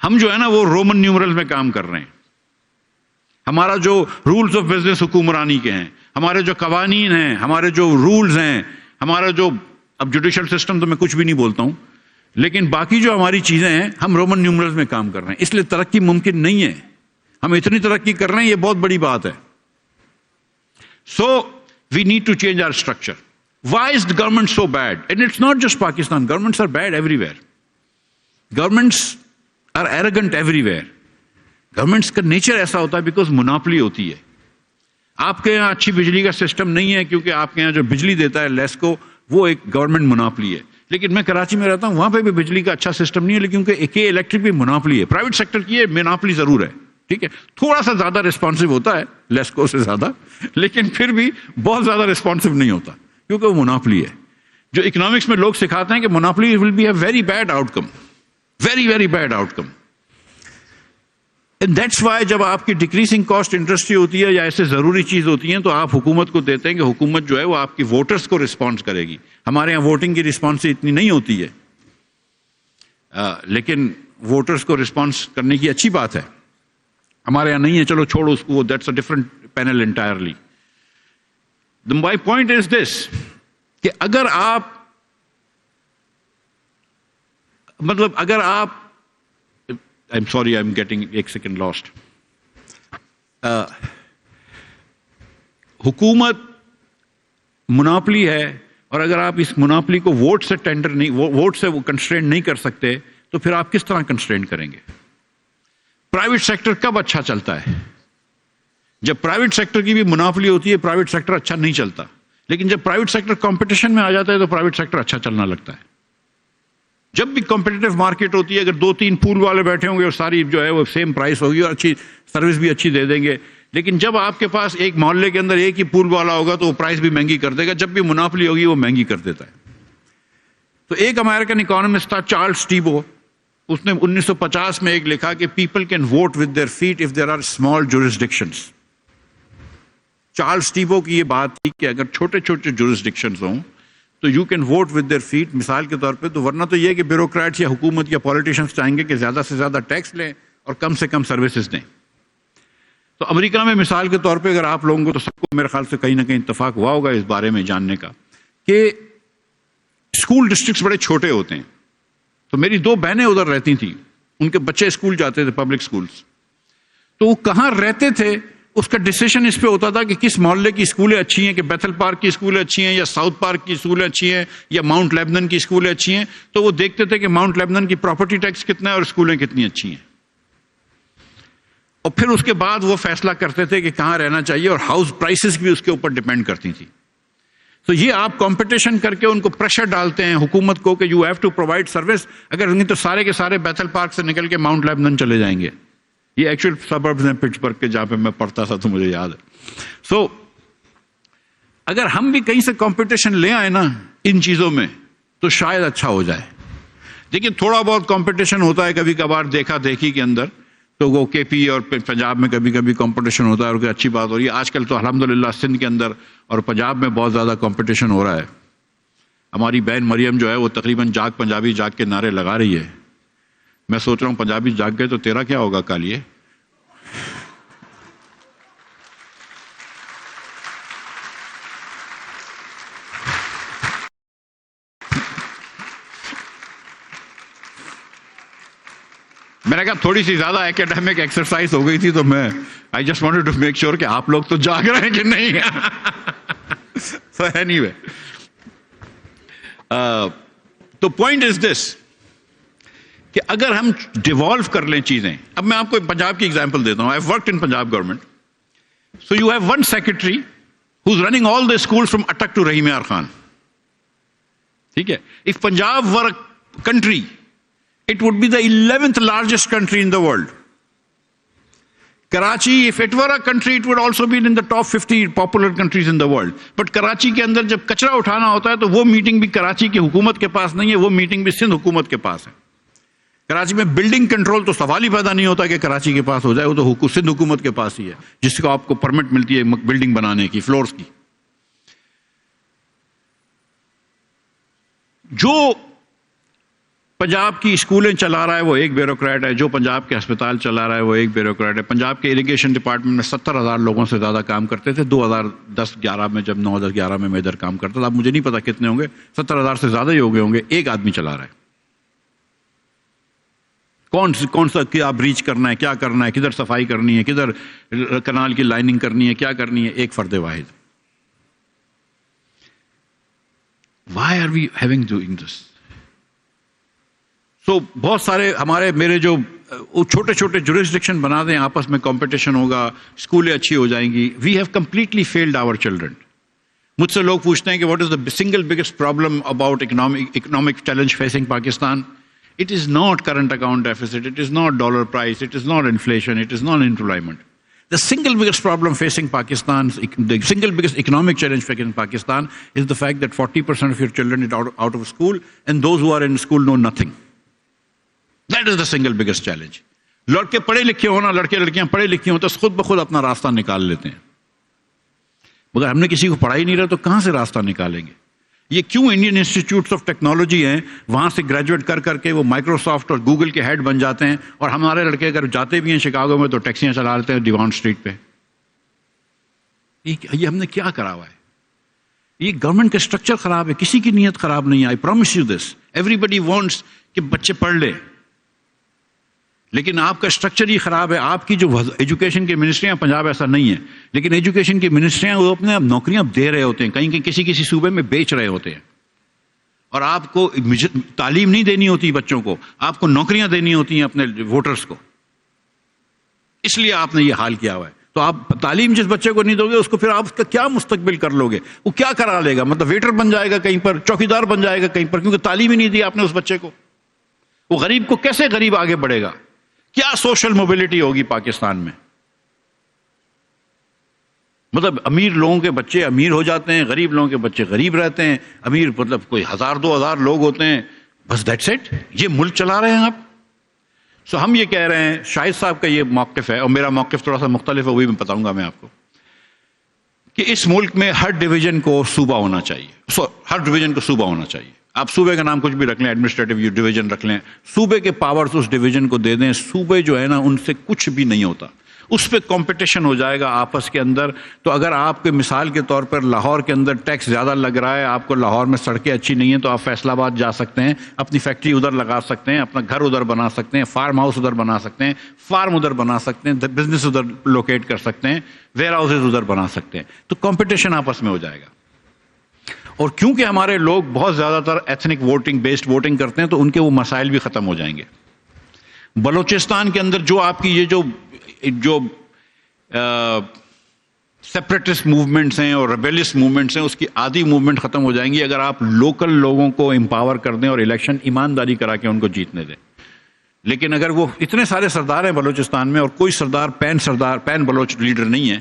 ہم جو ہے نا وہ رومن نیومرل میں کام کر رہے ہیں. ہمارا جو رولز آف بزنس حکمرانی کے ہیں، ہمارے جو قوانین ہیں، ہمارے جو رولز ہیں، ہمارا جو اب جوڈیشل سسٹم تو میں کچھ بھی نہیں بولتا ہوں، لیکن باقی جو ہماری چیزیں ہیں ہم رومن نیومرلز میں کام کر رہے ہیں. اس لیے ترقی ممکن نہیں ہے. ہم اتنی ترقی کر رہے ہیں، یہ بہت بڑی بات ہے. So we need to change our structure. Why is the government so bad? And it's not just Pakistan. Governments are bad everywhere. Governments are arrogant everywhere. Governments کا نیچر ایسا ہوتا ہے بیکاز مناپلی ہوتی ہے. آپ کے یہاں اچھی بجلی کا سسٹم نہیں ہے کیونکہ آپ کے یہاں جو بجلی دیتا ہے لیسکو وہ ایک گورنمنٹ مناپلی ہے. لیکن میں کراچی میں رہتا ہوں، وہاں پہ بھی بجلی کا اچھا سسٹم نہیں ہے، لیکن کیونکہ الیکٹرک بھی مناپلی ہے. پرائیویٹ سیکٹر کی مناپلی ضرور ہے، ٹھیک ہے، تھوڑا سا زیادہ ریسپانسو ہوتا ہے لیسکو سے زیادہ، لیکن پھر بھی بہت زیادہ ریسپانسو نہیں ہوتا کیونکہ وہ مناپلی ہے. جو اکنامکس میں لوگ سکھاتے ہیں کہ monopoly will be a very bad outcome, very very bad outcome. And that's why جب آپ کی ڈکریزنگ کاسٹ انڈسٹری ہوتی ہے یا ایسے ضروری چیز ہوتی ہیں تو آپ حکومت کو دیتے ہیں کہ حکومت جو ہے وہ آپ کی ووٹرز کو رسپانس کرے گی. ہمارے یہاں ووٹنگ کی رسپانس اتنی نہیں ہوتی ہے، لیکن ووٹرز کو رسپانس کرنے کی اچھی بات ہے. ہمارے یہاں نہیں ہے، چلو چھوڑو اس کو، that's a different panel entirely. My point is this کہ اگر آپ I'm sorry, I'm getting ایک سیکنڈ لاسٹ. حکومت مناپلی ہے، اور اگر آپ اس مناپلی کو ووٹ سے ٹینڈر نہیں، ووٹ سے وہ کنسٹرینٹ نہیں کر سکتے تو پھر آپ کس طرح کنسٹرینٹ کریں گے؟ پرائیویٹ سیکٹر کب اچھا چلتا ہے؟ جب پرائیویٹ سیکٹر کی بھی مناپلی ہوتی ہے پرائیویٹ سیکٹر اچھا نہیں چلتا. لیکن جب پرائیویٹ سیکٹر کمپٹیشن میں آ جاتا ہے تو پرائیویٹ سیکٹر اچھا چلنا لگتا ہے. جب بھی کمپٹیٹو مارکیٹ ہوتی ہے، اگر 2-3 پول والے بیٹھے ہوں گے اور ساری جو ہے وہ سیم پرائس ہوگی اور اچھی سروس بھی اچھی دے دیں گے. لیکن جب آپ کے پاس ایک محلے کے اندر ایک ہی پول والا ہوگا تو وہ پرائس بھی مہنگی کر دے گا. جب بھی مناپلی ہوگی وہ مہنگی کر دیتا ہے. تو ایک امریکن اکانومسٹ تھا چارلس ٹیبو، اس نے 1950 میں ایک لکھا کہ people can vote with their feet if there are small jurisdictions. Charles Tiebout کی یہ بات تھی کہ اگر چھوٹے چھوٹے جورسڈکشنز ہوں تو you can vote with their feet, مثال کے طور پہ. تو ورنہ تو یہ کہ بیوروکریٹس یا حکومت یا پولیٹیشنس چاہیں گے کہ زیادہ سے زیادہ ٹیکس لیں اور کم سے کم سروسز دیں. تو امریکہ میں مثال کے طور پہ اگر آپ لوگوں کو، تو سب کو میرے خیال سے کہیں نہ کہیں اتفاق ہوا ہوگا اس بارے میں جاننے کا کہ اسکول ڈسٹرکٹس بڑے چھوٹے ہوتے ہیں. تو میری 2 بہنیں ادھر رہتی تھیں، ان کے بچے اسکول جاتے تھے، پبلک اسکولس. تو وہ کہاں رہتے تھے اس کا ڈیسیشن اس پہ ہوتا تھا کہ کس محلے کی اسکولیں اچھی ہیں، کہ بیتھل پارک کی اسکولیں اچھی ہیں یا ساؤتھ پارک کی اسکولیں اچھی ہیں یا ماؤنٹ لیبنن کی اسکولیں اچھی ہیں. تو وہ دیکھتے تھے کہ ماؤنٹ لیبنن کی پراپرٹی ٹیکس کتنا ہے اور اسکولیں کتنی اچھی ہیں، اور پھر اس کے بعد وہ فیصلہ کرتے تھے کہ کہاں رہنا چاہیے، اور ہاؤس پرائسز بھی اس کے اوپر ڈیپینڈ کرتی تھی. تو یہ آپ کمپٹیشن کر کے ان کو پریشر ڈالتے ہیں حکومت کو کہ you have to provide service. اگر نہیں تو سارے کے سارے بیتھل پارک سے نکل کے ماؤنٹ لیبنن چلے جائیں گے. یہ ایکچوئل سبربز ہیں پٹسبرگ کے، جہاں پہ میں پڑھتا تھا تو مجھے یاد ہے. سو اگر ہم بھی کہیں سے کمپٹیشن لے آئے نا ان چیزوں میں تو شاید اچھا ہو جائے. لیکن تھوڑا بہت کمپٹیشن ہوتا ہے کبھی کبھار دیکھا دیکھی کے اندر، تو وہ کے پی اور پنجاب میں کبھی کبھی کمپٹیشن ہوتا ہے اور کوئی اچھی بات ہو رہی ہے. آج کل تو الحمدللہ سندھ کے اندر اور پنجاب میں بہت زیادہ کمپٹیشن ہو رہا ہے. ہماری بہن مریم جو ہے وہ تقریباً جاگ پنجابی جاگ کے نعرے لگا رہی ہے. میں سوچ رہا ہوں پنجابی جاگ گئے تو تیرا کیا ہوگا کالیے. میں نے کہا تھوڑی سی زیادہ ایکیڈیمک ایکسرسائز ہو گئی تھی تو میں I just wanted to make sure کہ آپ لوگ تو جاگ رہے ہیں کہ نہیں. So anyway, تو پوائنٹ از دس کہ اگر ہم ڈیوالو کر لیں چیزیں. اب میں آپ کو پنجاب کی ایگزامپل دیتا ہوں. I worked in Punjab government. So you have one secretary who is running all the school from Attock to Rahim Yar Khan. ٹھیک ہے. If Punjab were a country, it would be the 11th largest country in the world. Karachi, if it were a country, it would also be in the top 50 popular countries in the world. But Karachi کے اندر جب کچرا اٹھانا ہوتا ہے تو وہ meeting بھی کراچی کی حکومت کے پاس نہیں ہے, وہ میٹنگ بھی سندھ حکومت کے پاس ہے. کراچی میں بلڈنگ کنٹرول تو سوال ہی پیدا نہیں ہوتا کہ کراچی کے پاس ہو جائے, وہ تو سندھ حکومت کے پاس ہی ہے, جس کو آپ کو پرمٹ ملتی ہے بلڈنگ بنانے کی, فلورز کی. جو پنجاب کی اسکولیں چلا رہا ہے وہ ایک بیوروکریٹ ہے، جو پنجاب کے ہسپتال چلا رہا ہے وہ ایک بیوروکریٹ ہے. پنجاب کے اریگیشن ڈپارٹمنٹ میں 70,000 لوگوں سے زیادہ کام کرتے تھے 2010-11 میں، جب 9-10-11 میں ادھر کام کرتا تھا. اب مجھے نہیں پتا کتنے ہوں گے، 70,000 سے زیادہ ہی ہو گئے ہوں گے. ایک آدمی چلا رہا ہے. کون سا کیا بریچ کرنا ہے، کیا کرنا ہے، کدھر صفائی کرنی ہے، کدھر کنال کی لائننگ کرنی ہے، کیا کرنی ہے، ایک فرد واحد. Why are we having doing this? So بہت سارے میرے جو چھوٹے چھوٹے جورسڈکشن بنا دیں، آپس میں کمپٹیشن ہوگا، اسکولیں اچھی ہو جائیں گی. We have completely failed our children. مجھ سے لوگ پوچھتے ہیں کہ what is the single biggest problem about economic challenge facing Pakistan. It is not current account deficit, it is not dollar price, it is not inflation, it is not unemployment. The single biggest problem facing Pakistan, the single biggest economic challenge facing Pakistan is the fact that 40% of your children is out of school, and those who are in school know nothing. That is the single biggest challenge. لڑکے پڑھے لکھے ہونا، لڑکے لڑکیاں پڑھے لکھے ہوں تو خود بخود اپنا راستہ نکال لیتے ہیں. مگر ہم نے کسی کو پڑھا ہی نہیں رہا تو کہاں سے راستہ نکالیں گے؟ یہ کیوں انڈین انسٹیٹیوٹس آف ٹیکنالوجی ہیں، وہاں سے گریجویٹ کر کے وہ مائکروسافٹ اور گوگل کے ہیڈ بن جاتے ہیں، اور ہمارے لڑکے اگر جاتے بھی ہیں شکاگو میں تو ٹیکسیاں چلا لیتے ہیں ڈیوان اسٹریٹ پہ. یہ ہم نے کیا کرا ہوا ہے؟ یہ گورنمنٹ کا اسٹرکچر خراب ہے، کسی کی نیت خراب نہیں ہے. I promise you this. Everybody wants کہ بچے پڑھ لیں، لیکن آپ کا اسٹرکچر ہی خراب ہے. آپ کی جو ایجوکیشن کی منسٹریاں، پنجاب ایسا نہیں ہے، لیکن ایجوکیشن کی منسٹریاں وہ اپنے نوکریاں دے رہے ہوتے ہیں، کہیں کسی صوبے میں بیچ رہے ہوتے ہیں. اور آپ کو تعلیم نہیں دینی ہوتی بچوں کو، آپ کو نوکریاں دینی ہوتی ہیں اپنے ووٹرز کو. اس لیے آپ نے یہ حال کیا ہوا ہے. تو آپ تعلیم جس بچے کو نہیں دو گے، اس کو پھر آپ اس کا کیا مستقبل کر لو گے؟ وہ کیا کرا لے گا؟ مطلب ویٹر بن جائے گا کہیں پر، چوکیدار بن جائے گا کہیں پر، کیونکہ تعلیم ہی نہیں دی آپ نے اس بچے کو. وہ غریب کو کیسے غریب آگے بڑھے گا؟ کیا سوشل موبلٹی ہوگی پاکستان میں؟ مطلب امیر لوگوں کے بچے امیر ہو جاتے ہیں، غریب لوگوں کے بچے غریب رہتے ہیں. امیر مطلب کوئی 1000-2000 لوگ ہوتے ہیں، بس دیٹس اٹ. یہ ملک چلا رہے ہیں آپ. سو ہم یہ کہہ رہے ہیں، شاہد صاحب کا یہ موقف ہے اور میرا موقف تھوڑا سا مختلف ہے، وہی میں بتاؤں گا میں آپ کو، کہ اس ملک میں ہر ڈویژن کو صوبہ ہونا چاہیے. ہر ڈویژن کو صوبہ ہونا چاہیے. آپ صوبے کا نام کچھ بھی رکھ لیں، ایڈمنسٹریٹو ڈویژن رکھ لیں، صوبے کے پاورز اس ڈویژن کو دے دیں. صوبے جو ہے نا، ان سے کچھ بھی نہیں ہوتا. اس پہ کمپٹیشن ہو جائے گا آپس کے اندر. تو اگر آپ کے مثال کے طور پر لاہور کے اندر ٹیکس زیادہ لگ رہا ہے، آپ کو لاہور میں سڑکیں اچھی نہیں ہیں، تو آپ فیصل آباد جا سکتے ہیں، اپنی فیکٹری ادھر لگا سکتے ہیں، اپنا گھر ادھر بنا سکتے ہیں، فارم ہاؤس ادھر بنا سکتے ہیں، فارم ادھر بنا سکتے ہیں، بزنس ادھر لوکیٹ کر سکتے ہیں، ویئر ہاؤسز ادھر بنا سکتے ہیں. تو کمپٹیشن آپس میں ہو جائے گا. اور کیونکہ ہمارے لوگ بہت زیادہ تر ایتھنک ووٹنگ بیسڈ ووٹنگ کرتے ہیں، تو ان کے وہ مسائل بھی ختم ہو جائیں گے. بلوچستان کے اندر جو آپ کی یہ جو سیپریٹسٹ موومنٹس ہیں اور ریبیلیس موومنٹس ہیں، اس کی آدھی موومنٹ ختم ہو جائیں گی اگر آپ لوکل لوگوں کو امپاور کر دیں اور الیکشن ایمانداری کرا کے ان کو جیتنے دیں. لیکن اگر وہ اتنے سارے سردار ہیں بلوچستان میں، اور کوئی پین بلوچ لیڈر نہیں ہے،